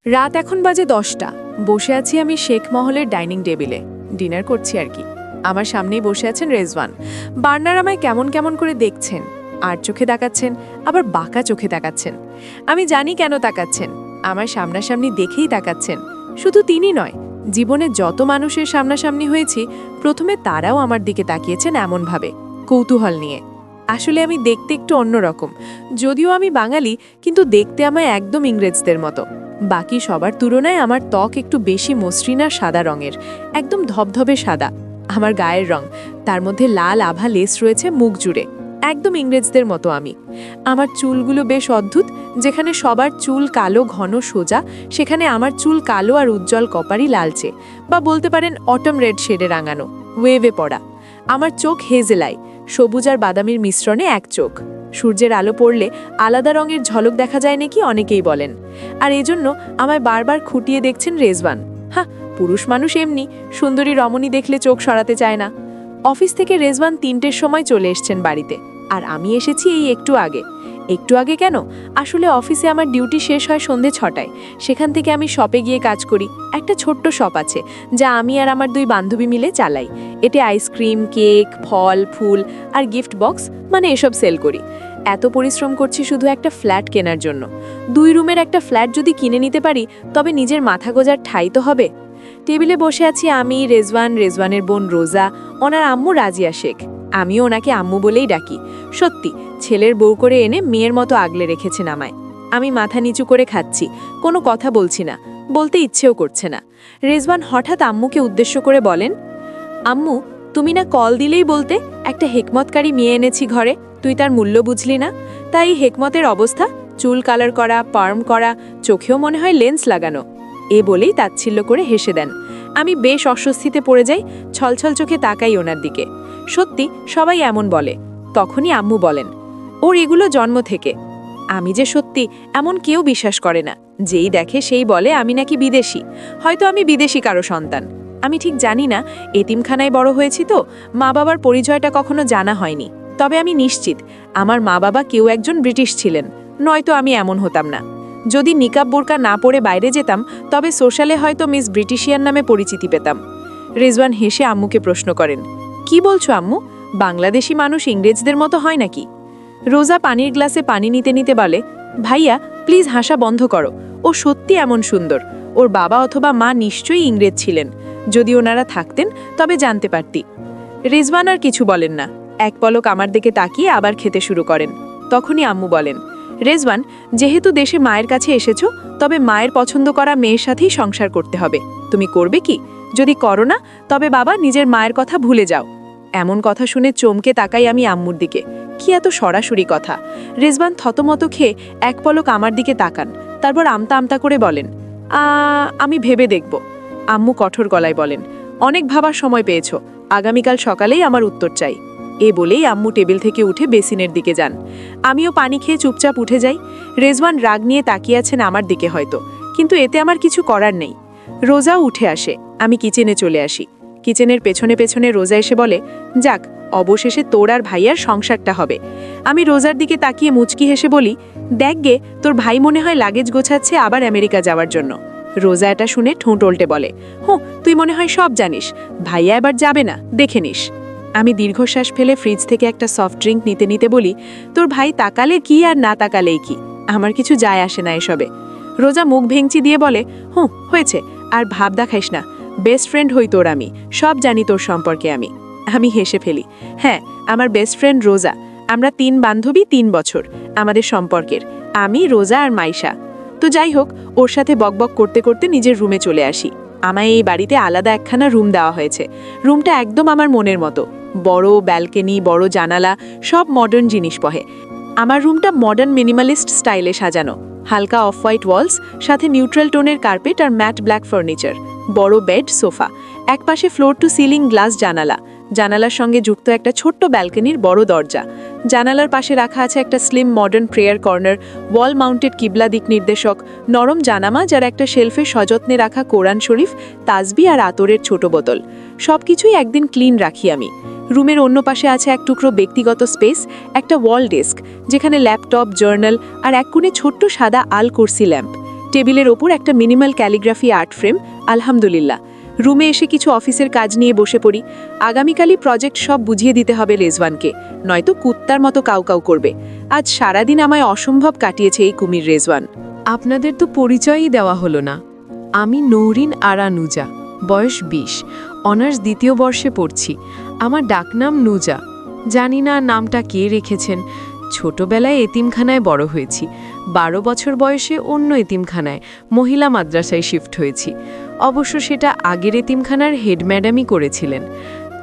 রাত এখন বাজে 10টা। বসে আছি আমি শেখ মহলের ডাইনিং টেবিলে, ডিনার করছি আর কি। আমার সামনেই বসে আছেন রেজওয়ান। বার্নার আমায় কেমন কেমন করে দেখছেন, আর চোখে তাকাচ্ছেন, আবার বাঁকা চোখে তাকাচ্ছেন। আমি জানি কেন তাকাচ্ছেন, আমার সামনাসামনি দেখেই তাকাচ্ছেন। শুধু তিনি নয়, জীবনে যত মানুষের সামনাসামনি হয়েছি, প্রথমে তারাও আমার দিকে তাকিয়েছেন এমনভাবে, কৌতূহল নিয়ে। আসলে আমি দেখতে একটু অন্যরকম, যদিও আমি বাঙালি, কিন্তু দেখতে আমায় একদম ইংরেজদের মতো। বাকি সবার তুলনায় আমার ত্বক একটু বেশি মসৃণ আর সাদা রঙের, একদম ধবধবে সাদা। আমার গায়ের রং, তার মধ্যে লাল আভা লেস রয়েছে মুখ জুড়ে, একদম ইংরেজদের মতো আমি। আমার চুলগুলো বেশ অদ্ভুত, যেখানে সবার চুল কালো ঘন সোজা, সেখানে আমার চুল কালো আর উজ্জ্বল কপারি লালচে, বা বলতে পারেন অটম রেড শেডে রাঙানো, ওয়েভে পড়া। আমার চোখ হেজেলাই, সবুজ আর বাদামির মিশ্রণে এক চোখ। সূর্যের আলো পড়লে আলাদা রঙের ঝলক দেখা যায় নাকি অনেকেই বলেন। আর এজন্য আমায় বারবার খুঁটিয়ে দেখছেন রেজওয়ান। হ্যাঁ, পুরুষ মানুষ এমনি, সুন্দরী রমণী দেখলে চোখ সরাতে চায় না। অফিস থেকে রেজওয়ান 3টের সময় চলে এসছেন বাড়িতে, আর আমি এসেছি এই একটু আগে। একটু আগে কেন, আসলে অফিসে আমার ডিউটি শেষ হয় সন্ধে 6টায়। সেখান থেকে আমি শপে গিয়ে কাজ করি। একটা ছোট্ট শপ আছে, যা আমি আর আমার 2 বান্ধবী মিলে চালাই। এতে আইসক্রিম, কেক, ফল, ফুল আর গিফট বক্স, মানে এসব সেল করি। এত পরিশ্রম করছি শুধু একটা ফ্ল্যাট কেনার জন্য। 2 রুমের একটা ফ্ল্যাট যদি কিনে নিতে পারি, তবে নিজের মাথা গোজার ঠাঁই তো হবে। টেবিলে বসে আছি আমি, রেজওয়ান, রেজওয়ানের বোন রোজা, ওনার আম্মু রাজিয়া শেখ। আমিও ওনাকে আম্মু বলেই ডাকি। সত্যি, ছেলের বউ করে এনে মেয়ের মতো আগলে রেখেছেন আমায়। আমি মাথা নিচু করে খাচ্ছি, কোনো কথা বলছি না, বলতে ইচ্ছেও করছে না। রেজওয়ান হঠাৎ আম্মুকে উদ্দেশ্য করে বলেন, আম্মু, তুমি না কল দিলেই বলতে একটা হেকমতকারী মেয়ে এনেছি ঘরে, তুই তার মূল্য বুঝলি না? তাই হেকমতের অবস্থা, চুল কালার করা, পার্ম করা, চোখেও মনে হয় লেন্স লাগানো। এ বলেই তাচ্ছিল্য করে হেসে দেন। আমি বেশ অস্বস্তিতে পড়ে যাই, ছলছল চোখে তাকাই ওনার দিকে। সত্যি, সবাই এমন বলে। তখনই আম্মু বলেন, ওর এগুলো জন্ম থেকে। আমি যে সত্যি, এমন কেউ বিশ্বাস করে না। যেই দেখে সেই বলে আমি নাকি বিদেশি। হয়তো আমি বিদেশি কারো সন্তান, আমি ঠিক জানি না। এতিমখানায় বড় হয়েছি তো, মা বাবার পরিচয়টা কখনো জানা হয়নি। তবে আমি নিশ্চিত আমার মা বাবা কেউ একজন ব্রিটিশ ছিলেন, নয়তো আমি এমন হতাম না। যদি নিকাব বোরকা না পরে বাইরে যেতাম, তবে সোশ্যালে হয়তো মিস ব্রিটিশিয়ান নামে পরিচিতি পেতাম। রেজওয়ান হেসে আম্মুকে প্রশ্ন করেন, কি বলছো আম্মু, বাংলাদেশি মানুষ ইংরেজদের মতো হয় নাকি? রোজা পানির গ্লাসে পানি নিতে নিতে বলে, ভাইয়া প্লিজ হাসা বন্ধ করো, ও সত্যি এমন সুন্দর। ওর বাবা অথবা মা নিশ্চয়ই ইংরেজ ছিলেন। যদি ওনারা থাকতেন, তবে জানতে পারতি। রেজওয়ান আর কিছু বলেন না, এক পলক আমার দিকে তাকিয়ে আবার খেতে শুরু করেন। তখনই আম্মু বলেন, রেজওয়ান, যেহেতু দেশে মায়ের কাছে এসেছো, তবে মায়ের পছন্দ করা মেয়ের সাথেই সংসার করতে হবে। তুমি করবে কি? যদি করো না, তবে বাবা নিজের মায়ের কথা ভুলে যাও। এমন কথা শুনে চমকে তাকাই আমি আম্মুর দিকে। কি এত সরাসরি কথা! রেজওয়ান থতমত খেয়ে এক পলক আমার দিকে তাকান, তারপর আমতা আমতা করে বলেন, আমি ভেবে দেখব। আম্মু কঠোর গলায় বলেন, অনেক ভাবার সময় পেয়েছো, আগামীকাল সকালেই আমার উত্তর চাই। এ বলেই আম্মু টেবিল থেকে উঠে বেসিনের দিকে যান। আমিও পানি খেয়ে চুপচাপ উঠে যাই। রেজওয়ান রাগ নিয়ে তাকিয়ে আছেন আমার দিকে হয়তো, কিন্তু এতে আমার কিছু করার নেই। রোজাও উঠে আসে, আমি কিচেনে চলে আসি। কিচেনের পেছনে পেছনে রোজা এসে বলে, যাক, অবশেষে তোর আর ভাইয়ার সংসারটা হবে। আমি রোজার দিকে তাকিয়ে মুচকি হেসে বলি, দেখ গে, তোর ভাই মনে হয় লাগেজ গোছাচ্ছে আবার আমেরিকা যাওয়ার জন্য। রোজা এটা শুনে ঠোঁট উল্টে বলে, তুই মনে হয় সব জানিস, ভাইয়া এবার যাবে না, দেখে নিস। আমি দীর্ঘশ্বাস ফেলে ফ্রিজ থেকে একটা সফট ড্রিঙ্ক নিতে নিতে বলি, তোর ভাই তাকালে কি আর না তাকালেই কি, আমার কিছু যায় আসে না এসবে। রোজা মুখ ভেঙচি দিয়ে বলে, হয়েছে, আর ভাব দেখাইস না, বেস্ট ফ্রেন্ড হই তোর আমি, সব জানি তোর সম্পর্কে আমি। আমি হেসে ফেলি, হ্যাঁ, আমার বেস্ট ফ্রেন্ড রোজা। আমরা 3 বান্ধবী, 3 বছর আমাদের সম্পর্কের, আমি, রোজা আর মাইশা। তো যাই হোক, ওর সাথে বকবক করতে করতে নিজের রুমে চলে আসি। আমায় এই বাড়িতে আলাদা একখানা রুম দেওয়া হয়েছে। রুমটা একদম আমার মনের মতো, বড় ব্যালকনি, বড় জানালা, সব মডার্ন জিনিস বহে। আমার রুমটা মডার্ন মিনিমালিস্ট স্টাইলে সাজানো, হালকা অফ হোয়াইট ওয়ালস, সাথে নিউট্রাল টোনের কার্পেট আর ম্যাট ব্ল্যাক ফার্নিচার, বড় বেড, সোফা, একপাশে ফ্লোর টু সিলিং গ্লাস জানালা, জানালার সঙ্গে যুক্ত একটা ছোট্ট ব্যালকনির বড় দরজা। জানালার পাশে রাখা আছে একটা স্লিম মডার্ন প্রেয়ার কর্নার, ওয়াল মাউন্টেড কিবলা দিক নির্দেশক, নরম জানামা, যার একটা শেলফে সযত্নে রাখা কোরআন শরীফ, তাসবি আর আতরের ছোট বোতল। সবকিছুই একদিন ক্লিন রাখি আমি। রুমের অন্য পাশে আছে এক টুকরো ব্যক্তিগত স্পেস, একটা ওয়াল ডেস্ক, যেখানে ল্যাপটপ, জার্নাল আর এক কোণে ছোট্ট সাদা আল কুরসি ল্যাম্প। টেবিলের ওপর একটা মিনিমাল ক্যালিগ্রাফি আর্ট ফ্রেম। আলহামদুলিল্লাহ। রুমে এসে কিছু অফিসের কাজ নিয়ে বসে পড়ি। আগামীকালই প্রজেক্ট সব বুঝিয়ে দিতে হবে রেজওয়ানকে, নয়তো কুত্তার মতো কাউ কাউ করবে। আজ সারাদিন আমায় অসম্ভব কাটিয়েছে এই কুমির রেজওয়ান। আপনাদের তো পরিচয়ই দেওয়া হলো না। আমি নৌরিন আরা নুজা, বয়স 20, অনার্স দ্বিতীয় বর্ষে পড়ছি। আমার ডাকনাম নুজা। জানি না নামটা কে রেখেছেন। ছোটবেলায় এতিমখানায় বড় হয়েছি। 12 বছর বয়সে অন্য এতিমখানায়, মহিলা মাদ্রাসায় শিফট হয়েছি। অবশ্য সেটা আগের এতিমখানার হেড ম্যাডামই করেছিলেন।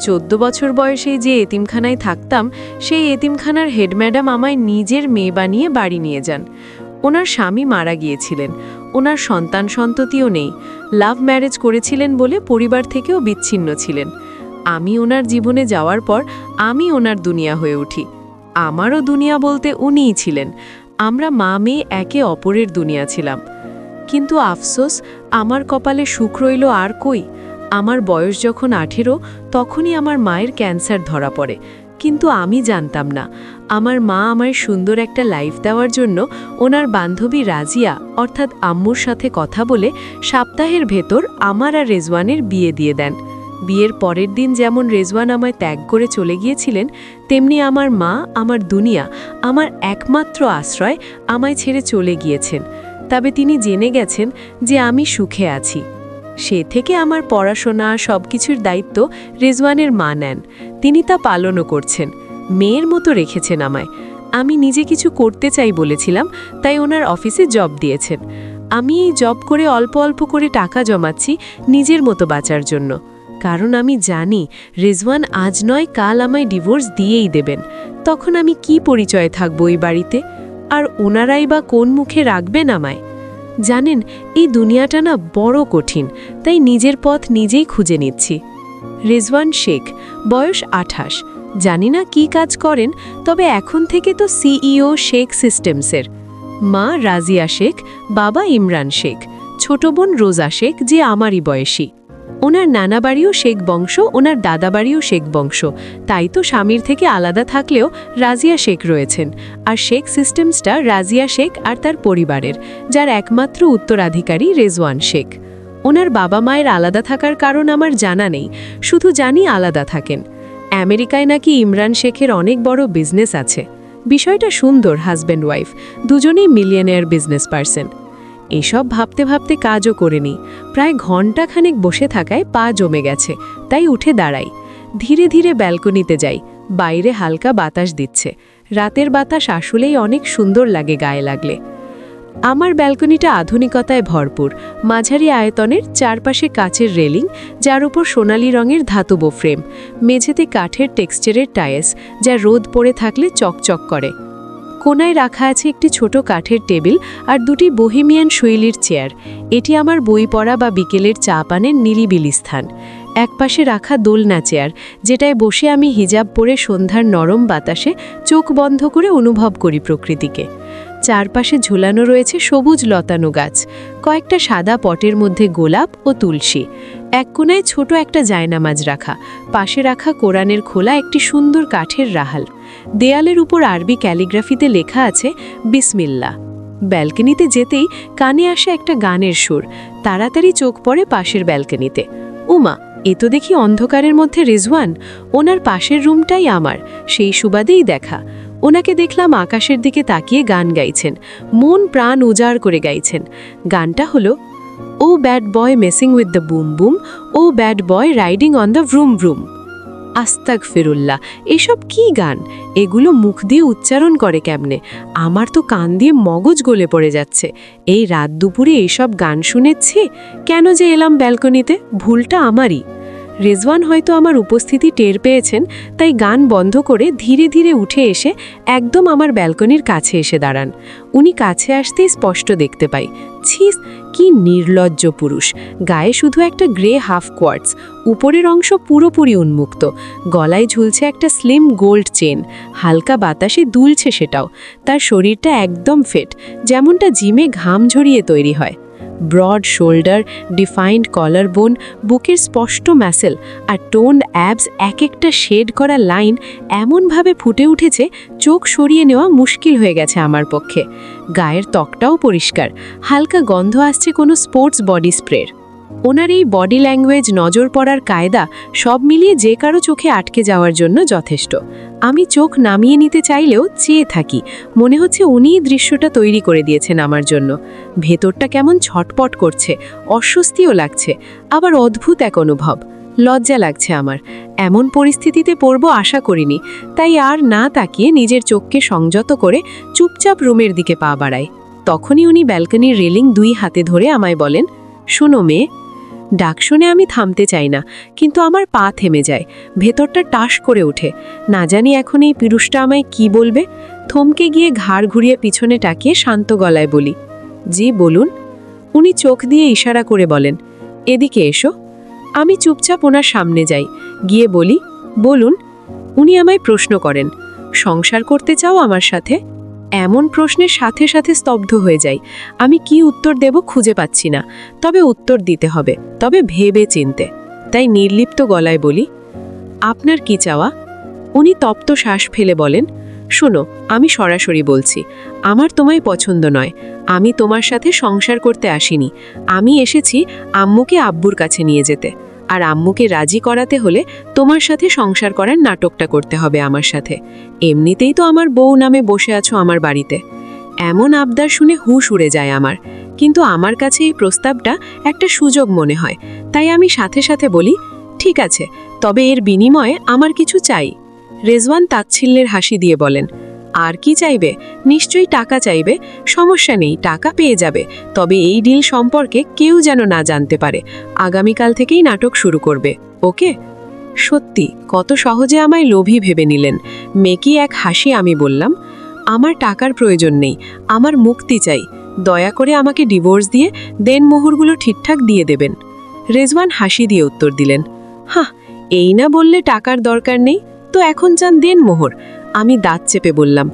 14 বছর বয়সে যে এতিমখানায় থাকতাম, সেই এতিমখানার হেড ম্যাডাম আমায় নিজের মেয়ে বানিয়ে বাড়ি নিয়ে যান। ওনার স্বামী মারা গিয়েছিলেন। ওনার সন্তান সন্ততিও নেই। লাভ ম্যারেজ করেছিলেন বলে পরিবার থেকেও বিচ্ছিন্ন ছিলেন। আমি ওনার জীবনে যাওয়ার পর আমি ওনার দুনিয়া হয়ে উঠি। আমারও দুনিয়া বলতে উনিই ছিলেন। আমরা মা মেয়ে একে অপরের দুনিয়া ছিলাম। কিন্তু আফসোস, আমার কপালে সুখ রইল আর কই। আমার বয়স যখন 18, তখনই আমার মায়ের ক্যান্সার ধরা পড়ে। কিন্তু আমি জানতাম না, আমার মা আমায় সুন্দর একটা লাইফ দেওয়ার জন্য ওনার বান্ধবী রাজিয়া অর্থাৎ আম্মুর সাথে কথা বলে সপ্তাহের ভেতর আমার আর রেজওয়ানের বিয়ে দিয়ে দেন। বিয়ের পরের দিন যেমন রেজওয়ান আমায় ত্যাগ করে চলে গিয়েছিলেন, তেমনি আমার মা, আমার দুনিয়া, আমার একমাত্র আশ্রয় আমায় ছেড়ে চলে গিয়েছেন। তবে তিনি জেনে গেছেন যে আমি সুখে আছি। সে থেকে আমার পড়াশোনা সবকিছুর দায়িত্ব রেজওয়ানের মা নেন। তিনি তা পালনও করছেন। মেয়ের মতো রেখেছেন আমায়। আমি নিজে কিছু করতে চাই বলেছিলাম, তাই ওনার অফিসে জব দিয়েছেন। আমি এই জব করে অল্প অল্প করে টাকা জমাচ্ছি নিজের মতো বাঁচার জন্য। কারণ আমি জানি রেজওয়ান আজ নয় কাল আমায় ডিভোর্স দিয়েই দেবেন। তখন আমি কি পরিচয়ে থাকবো এই বাড়িতে? আর ওনারাই বা কোন মুখে রাখবেন আমায়? জানেন, এই দুনিয়াটা না বড় কঠিন, তাই নিজের পথ নিজেই খুঁজে নিচ্ছি। রেজওয়ান শেখ, বয়স 28। জানি না কি কাজ করেন, তবে এখন থেকে তো সিইও শেখ সিস্টেমসের। মা রাজিয়া শেখ, বাবা ইমরান শেখ, ছোট বোন রোজা শেখ যে আমারই বয়সী। ওনার নানা বাড়িও শেখ বংশ, ওনার দাদা বাড়িও শেখ বংশ। তাই তো স্বামীর থেকে আলাদা থাকলেও রাজিয়া শেখ রয়েছেন। আর শেখ সিস্টেমসটা রাজিয়া শেখ আর তার পরিবারের, যার একমাত্র উত্তরাধিকারী রেজওয়ান শেখ। ওনার বাবা মায়ের আলাদা থাকার কারণ আমার জানা নেই, শুধু জানি আলাদা থাকেন। আমেরিকায় নাকি ইমরান শেখের অনেক বড় বিজনেস আছে। বিষয়টা সুন্দর, হাজব্যান্ড ওয়াইফ দুজনেই মিলিয়নেয়ার বিজনেস পারসন। এসব ভাবতে ভাবতে কাজও করিনি। প্রায় ঘণ্টাখানেক বসে থাকায় পা জমে গেছে, তাই উঠে দাঁড়াই। ধীরে ধীরে ব্যালকনিতে যাই। বাইরে হালকা বাতাস দিচ্ছে। রাতের বাতাস আসলেই অনেক সুন্দর লাগে গায়ে লাগলে। আমার ব্যালকনিটা আধুনিকতায় ভরপুর। মাঝারি আয়তনের, চারপাশে কাচের রেলিং, যার উপর সোনালি রঙের ধাতব ফ্রেম। মেঝেতে কাঠের টেক্সচারের টাইলস, যা রোদ পড়ে থাকলে চকচক করে। কোনায় রাখা আছে একটি ছোট কাঠের টেবিল আর দুটি বোহেমিয়ান শৈলীর চেয়ার। এটি আমার বই পড়া বা বিকেলের চা পানের নিরিবিলি স্থান। একপাশে রাখা দোলনা চেয়ার, যেটায় বসে আমি হিজাব পরে সন্ধ্যার নরম বাতাসে চোখ বন্ধ করে অনুভব করি প্রকৃতিকে। চারপাশে ঝুলানো রয়েছে সবুজ লতানো গাছ, কয়েকটা সাদা পটের মধ্যে গোলাপ ও তুলসী। এক কোনায় ছোট একটা জায়নামাজ রাখা, পাশে রাখা কোরআনের খোলা একটি সুন্দর কাঠের রাহাল। দেয়ালের উপর আরবি ক্যালিগ্রাফিতে লেখা আছে বিসমিল্লাহ। ব্যালকনিতে যেতেই কানে আসে একটা গানের সুর। তাড়াতাড়ি চোখ পড়ে পাশের ব্যালকনিতে। উমা, এ তো দেখি অন্ধকারের মধ্যে রেজওয়ান। ওনার পাশের রুমটাই আমার, সেই সুবাদেই দেখা। ওনাকে দেখলাম আকাশের দিকে তাকিয়ে গান গাইছেন, মন প্রাণ উজাড় করে গাইছেন। গানটা হলো, oh bad boy messing with the boom boom, oh bad boy riding on the vroom vroom. আস্তাগফিরুল্লাহ, এসব কি গান? এগুলো মুখ দিয়ে উচ্চারণ করে কেমনে? আমার তো কান দিয়ে মগজ গলে পড়ে যাচ্ছে। এই রাত দুপুরে এইসব গান শুনেছি। কেন যে এলাম ব্যালকনিতে? ভুলটা আমারই। রেজওয়ান হয়তো আমার উপস্থিতি টের পেয়েছেন, তাই গান বন্ধ করে ধীরে ধীরে উঠে এসে একদম আমার ব্যালকনির কাছে এসে দাঁড়ান। উনি কাছে আসতেই স্পষ্ট দেখতে পাই, ছিস, কি নির্লজ্জ পুরুষ! গায়ে শুধু একটা গ্রে হাফ কোয়ার্টস, উপরের অংশ পুরোপুরি উন্মুক্ত। গলায় ঝুলছে একটা স্লিম গোল্ড চেন, হালকা বাতাসে দুলছে সেটাও। তার শরীরটা একদম ফিট, যেমনটা জিমে ঘাম ঝরিয়ে তৈরি হয়। ব্রড শোল্ডার, ডিফাইন্ড কলার বোন, বুকের স্পষ্ট ম্যাসেল আর টোন্ড অ্যাবস, এক একটা শেড করা লাইন এমনভাবে ফুটে উঠেছে চোখ সরিয়ে নেওয়া মুশকিল হয়ে গেছে আমার পক্ষে। গায়ের ত্বকটাও পরিষ্কার, হালকা গন্ধ আসছে কোনো স্পোর্টস বডি স্প্রের। ওনার এই বডি ল্যাঙ্গুয়েজ, নজর পড়ার কায়দা সব মিলিয়ে যে কারো চোখে আটকে যাওয়ার জন্য যথেষ্ট। আমি চোখ নামিয়ে নিতে চাইলেও চেয়ে থাকি, মনে হচ্ছে উনিই দৃশ্যটা তৈরি করে দিয়েছেন আমার জন্য। ভেতরটা কেমন ছটপট করছে, অস্বস্তিও লাগছে, আবার অদ্ভুত এক অনুভব। লজ্জা লাগছে আমার, এমন পরিস্থিতিতে পড়ব আশা করিনি। তাই আর না তাকিয়ে নিজের চোখকে সংযত করে চুপচাপ রুমের দিকে পা বাড়াই। তখনই উনি ব্যালকনির রেলিং 2 হাতে ধরে আমায় বলেন, শোনো মেয়ে। ডাক শুনে আমি থামতে চাই না, কিন্তু আমার পা থেমে যায়, ভেতরটা টাস করে ওঠে। না জানি এখন এই পিরুষটা আমায় কি বলবে। থমকে গিয়ে ঘাড় ঘুরিয়ে পিছনে তাকিয়ে শান্ত গলায় বলি, জি বলুন। উনি চোখ দিয়ে ইশারা করে বলেন, এদিকে এসো। আমি চুপচাপ ওনার সামনে যাই, গিয়ে বলি, বলুন। উনি আমায় প্রশ্ন করেন, সংসার করতে চাও আমার সাথে? এমন প্রশ্নের সাথে সাথে স্তব্ধ হয়ে যাই। আমি কি উত্তর দেব খুঁজে পাচ্ছি না, তবে উত্তর দিতে হবে, তবে ভেবে চিনতে। তাই নির্লিপ্ত গলায় বলি, আপনার কি চাওয়া? উনি তপ্ত শ্বাস ফেলে বলেন, শোনো, আমি সরাসরি বলছি, আমার তোমায় পছন্দ নয়। আমি তোমার সাথে সংসার করতে আসিনি। আমি এসেছি আম্মুকে আব্বুর কাছে নিয়ে যেতে। আর আম্মুকে রাজি করাতে হলে তোমার সাথে সংসার করার নাটকটা করতে হবে আমার সাথে। এমনিতেই তো আমার বউ নামে বসে আছো আমার বাড়িতে। এমন আবদার শুনে হুঁশ উড়ে যায় আমার, কিন্তু আমার কাছে এই প্রস্তাবটা একটা সুযোগ মনে হয়। তাই আমি সাথে সাথে বলি, ঠিক আছে, তবে এর বিনিময়ে আমার কিছু চাই। রেজওয়ান তাচ্ছিল্যের হাসি দিয়ে বলেন, আর কি চাইবে? নিশ্চয়ই টাকা চাইবে। সমস্যা নেই, টাকা পেয়ে যাবে, তবে এই ডিল সম্পর্কে কেউ যেন না জানতে পারে। আগামীকাল থেকেই নাটক শুরু করবে, ওকে? সত্যি কত সহজে আমায় লোভী ভেবে নিলেন। মেকি এক হাসি আমি বললাম, আমার টাকার প্রয়োজন নেই, আমার মুক্তি চাই। দয়া করে আমাকে ডিভোর্স দিয়ে দেনমোহরগুলো ঠিকঠাক দিয়ে দেবেন। রেজওয়ান হাসি দিয়ে উত্তর দিলেন, হাহ, এই না বললে টাকার দরকার নেই, তো এখন চান দেনমোহর? আমি দাঁত চেপে বললাম,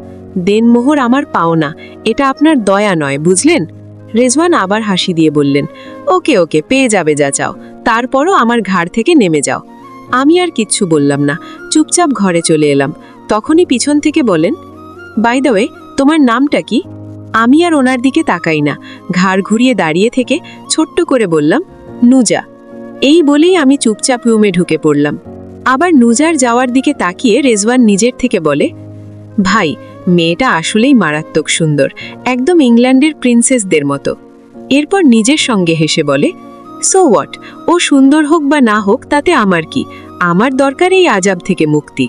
দেনমোহর আমার পাওনা, এটা আপনার দয়া নয়, বুঝলেন? রেজওয়ান আবার হাসি দিয়ে বললেন, ওকে ওকে, পেয়ে যাবে যা চাও, তারপরও আমার ঘাড় থেকে নেমে যাও। আমি আর কিচ্ছু বললাম না, চুপচাপ ঘরে চলে এলাম। তখনই পিছন থেকে বলেন, বাই দ্য ওয়ে, তোমার নামটা কি? আমি আর ওনার দিকে তাকাই না, ঘাড় ঘুরিয়ে দাঁড়িয়ে থেকে ছোট্ট করে বললাম, নুজা। এই বলেই আমি চুপচাপ রুমে ঢুকে পড়লাম। আবার নুজার যাওয়ার দিকে তাকিয়ে রেজওয়ান নিজের থেকে বলে, ভাই, মেয়েটা আসলেই মারাত্মক সুন্দর, একদম ইংল্যান্ডের প্রিন্সেসদের মতো। এরপর নিজের সঙ্গে হেসে বলে, সো হোয়াট, ও সুন্দর হোক বা না হোক তাতে আমার কি, আমার দরকার এই আজাব থেকে মুক্তি।